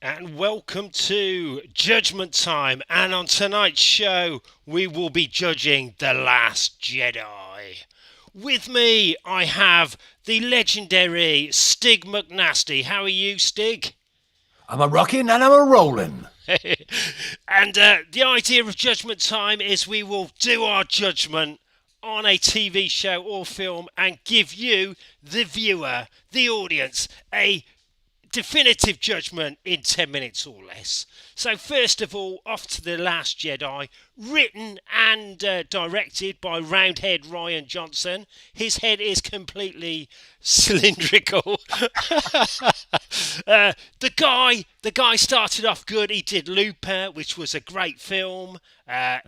And welcome to Judgment Time. And on tonight's show, we will be judging The Last Jedi. With me, I have the legendary Stig McNasty. How are you, Stig? I'm a rocking and I'm a rolling. And the idea of Judgment Time is we will do our judgment on a TV show or film and give you, the viewer, the audience, a definitive judgment in 10 minutes or less. So first of all, off to The Last Jedi, written and directed by Roundhead Ryan Johnson. His head is completely cylindrical. The guy started off good. He did Looper, which was a great film.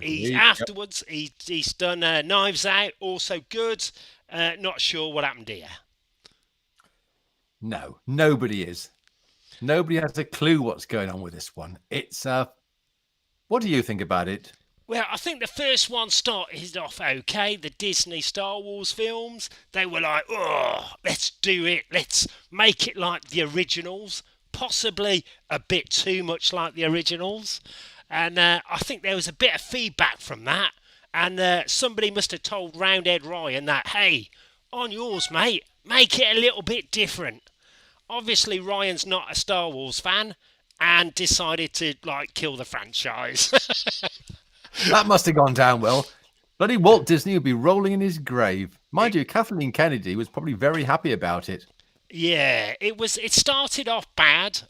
He's done Knives Out, also good. Not sure what happened here. No, nobody is. Nobody has a clue what's going on with this one. It's what do you think about it? Well, I think the first one started off okay. The Disney Star Wars films, they were like, oh, let's do it. Let's make it like the originals. Possibly a bit too much like the originals. And I think there was a bit of feedback from that. And somebody must have told Roundhead Ryan that, hey, on yours, mate, make it a little bit different. Obviously, Ryan's not a Star Wars fan and decided to, kill the franchise. That must have gone down well. Bloody Walt Disney would be rolling in his grave. Mind you, Kathleen Kennedy was probably very happy about it. Yeah, it started off bad,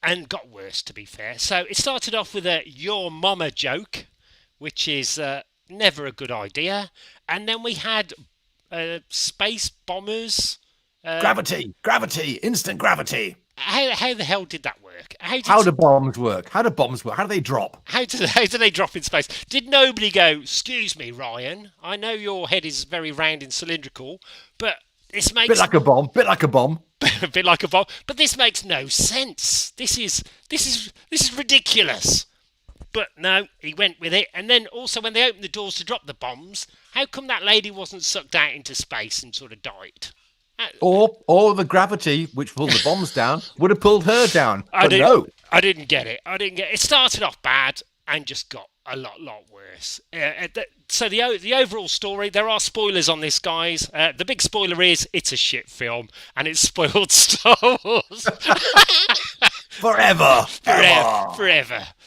and got worse, to be fair. So it started off with a "your mama" joke, which is never a good idea. And then we had space bombers. Gravity, instant gravity. How the hell did that work? How do bombs work? How do they drop? How do they drop in space? Did nobody go, excuse me, Ryan, I know your head is very round and cylindrical, but this makes... Bit like a bomb. a bit like a bomb. But this makes no sense. This is ridiculous. But no, he went with it. And then also when they opened the doors to drop the bombs, how come that lady wasn't sucked out into space and sort of died? Or the gravity, which pulled the bombs down, would have pulled her down. I didn't get it. It started off bad and just got a lot worse. So the overall story, there are spoilers on this, guys. The big spoiler is it's a shit film and it's spoiled Star Wars. Forever.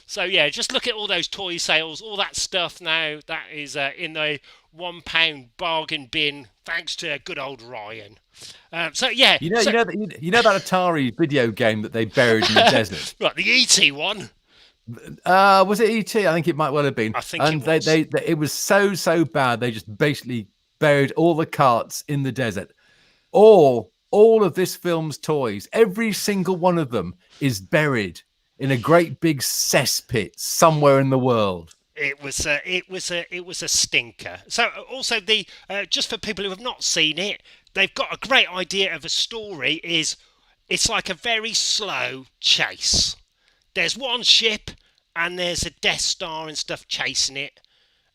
So yeah, just look at all those toy sales, all that stuff now. That is in the £1 bargain bin, thanks to good old Ryan. So yeah, you know that Atari video game that they buried in the desert. Right, the ET one. Was it ET? I think it might well have been. I think it was. It was so bad. They just basically buried all the carts in the desert. All of this film's toys, every single one of them, is buried in a great big cesspit somewhere in the world. It was a stinker. So also just for people who have not seen it, they've got a great idea of a story. It's like a very slow chase. There's one ship and there's a Death Star and stuff chasing it,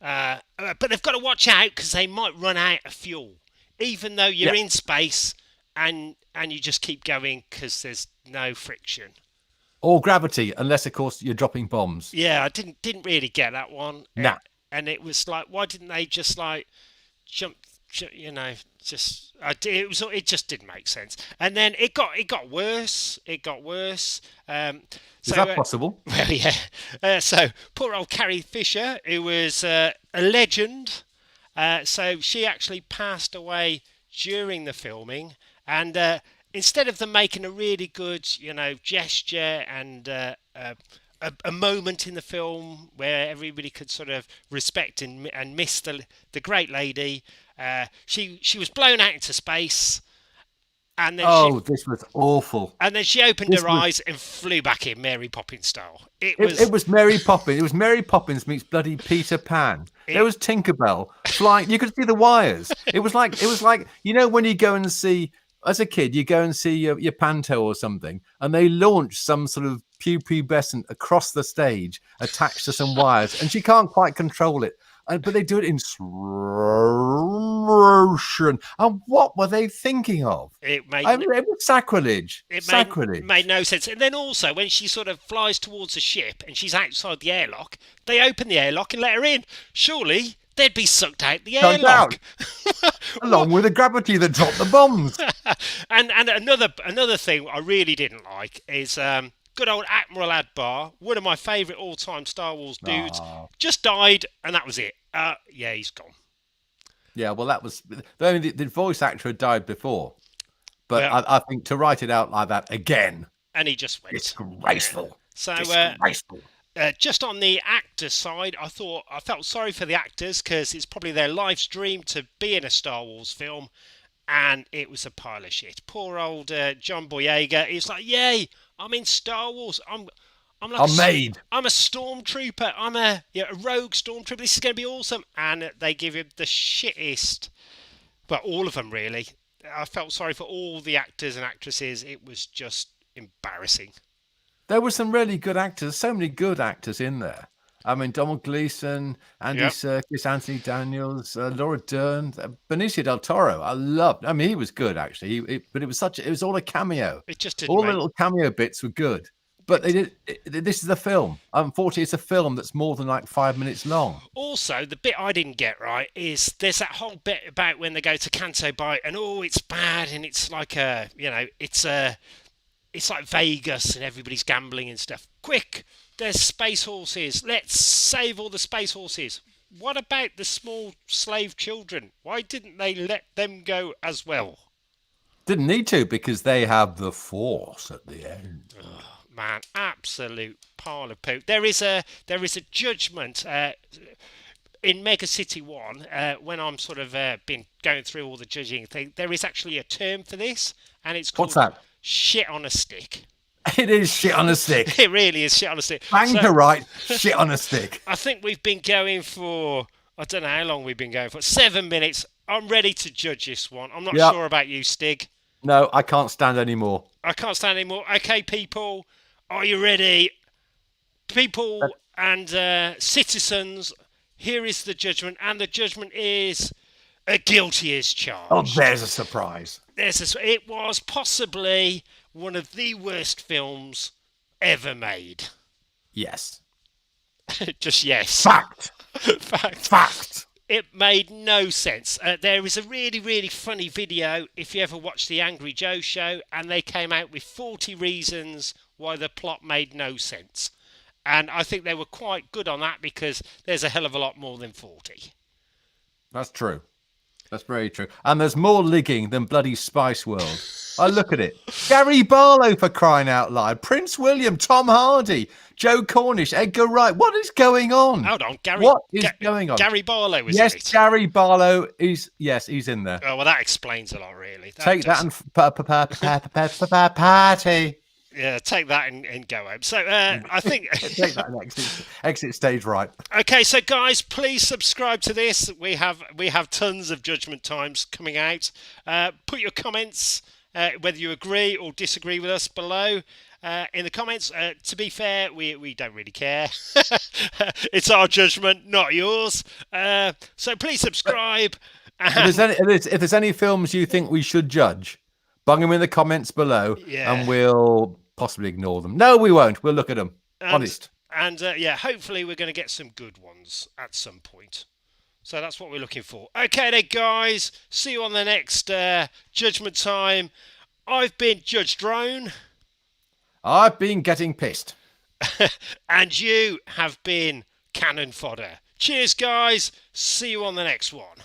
but they've got to watch out because they might run out of fuel, even though you're in space and you just keep going because there's no friction. Or gravity, unless of course you're dropping bombs. Yeah, I didn't really get that one. Nah. And it was like, why didn't they just jump? It just didn't make sense. And then it got worse. Is that possible? Well, yeah. So poor old Carrie Fisher, who was a legend. So she actually passed away during the filming, and instead of them making a really good, gesture and a moment in the film where everybody could sort of respect and miss the great lady, she was blown out into space. And then this was awful. And then she opened her eyes and flew back in Mary Poppins style. It was Mary Poppins. It was Mary Poppins meets bloody Peter Pan. There was Tinkerbell flying. You could see the wires. It was like when you go and see, as a kid, you go and see your panto or something, and they launch some sort of pubescent across the stage attached to some wires, and she can't quite control it. but they do it in slow motion. And what were they thinking of? It made I mean, it was sacrilege. it Sacrilege. made no sense. And then also when she sort of flies towards the ship and she's outside the airlock, they open the airlock and let her in. Surely they'd be sucked out the Sucked airlock. Along with the gravity that dropped the bombs. And another thing I really didn't like is good old Admiral Adbar, one of my favourite all-time Star Wars dudes, just died, and that was it. Yeah, he's gone. Yeah, well, that was the voice actor had died before, but Yeah. I think to write it out like that again, And he just went. disgraceful. So, Disgraceful. just on the actors' side, I felt sorry for the actors because it's probably their life's dream to be in a Star Wars film, and it was a pile of shit. Poor old John Boyega. He's like, "Yay, I'm in Star Wars. I'm like made. I'm a stormtrooper. I'm a rogue stormtrooper. This is going to be awesome." And they give him the shittest. But all of them really. I felt sorry for all the actors and actresses. It was just embarrassing. There were some really good actors. So many good actors in there. I mean, Donald Gleason, Andy Serkis, Anthony Daniels, Laura Dern, Benicio del Toro. I mean, he was good actually. But it was all a cameo. It just didn't. All the little cameo bits were good. But they did. This is a film. Unfortunately, it's a film that's more than like 5 minutes long. Also, the bit I didn't get right is there's that whole bit about when they go to Canto Bight and it's bad and it's like it's like Vegas and everybody's gambling and stuff. Quick, there's space horses. Let's save all the space horses. What about the small slave children? Why didn't they let them go as well? Didn't need to because they have the Force at the end. Oh, man, absolute pile of poop. There is a judgment in Mega City 1 when I'm sort of been going through all the judging thing. There is actually a term for this, and it's called What's that? Shit on a stick. It is shit on a stick. It really is shit on a stick. Bang to right, shit on a stick. I think we've been going for, I don't know how long we've been going for, 7 minutes. I'm ready to judge this one. I'm not sure about you, Stig. No, I can't stand anymore. I can't stand anymore. Okay, people, are you ready? People and citizens, here is the judgment, and the judgment is guilty as charged. Oh, there's a surprise. It was possibly one of the worst films ever made. Yes. Just yes. Fact. Fact. It made no sense. There is a really, really funny video if you ever watch the Angry Joe show, and they came out with 40 reasons why the plot made no sense. And I think they were quite good on that because there's a hell of a lot more than 40. That's true. That's very true. And there's more ligging than bloody Spice World. I look at it. Gary Barlow, for crying out loud. Prince William, Tom Hardy, Joe Cornish, Edgar Wright. What is going on? Hold on, Gary. What is going on? Gary Barlow is yes, in it. Gary Barlow is. Yes, he's in there. Oh well, that explains a lot, really. Take that and party. Yeah, take that and go home. So I think take that and exit stage right. Okay, so guys, please subscribe to this. We have tons of judgment times coming out. Put your comments, whether you agree or disagree with us, below in the comments. To be fair, we don't really care. It's our judgment, not yours. So please subscribe. If there's any films you think we should judge, bung them in the comments below, and we'll possibly ignore them. No, we won't. We'll look at them. Honest. And hopefully we're going to get some good ones at some point. So that's what we're looking for. Okay then, guys. See you on the next Judgment Time. I've been Judge Drone. I've been getting pissed. And you have been Cannon Fodder. Cheers, guys. See you on the next one.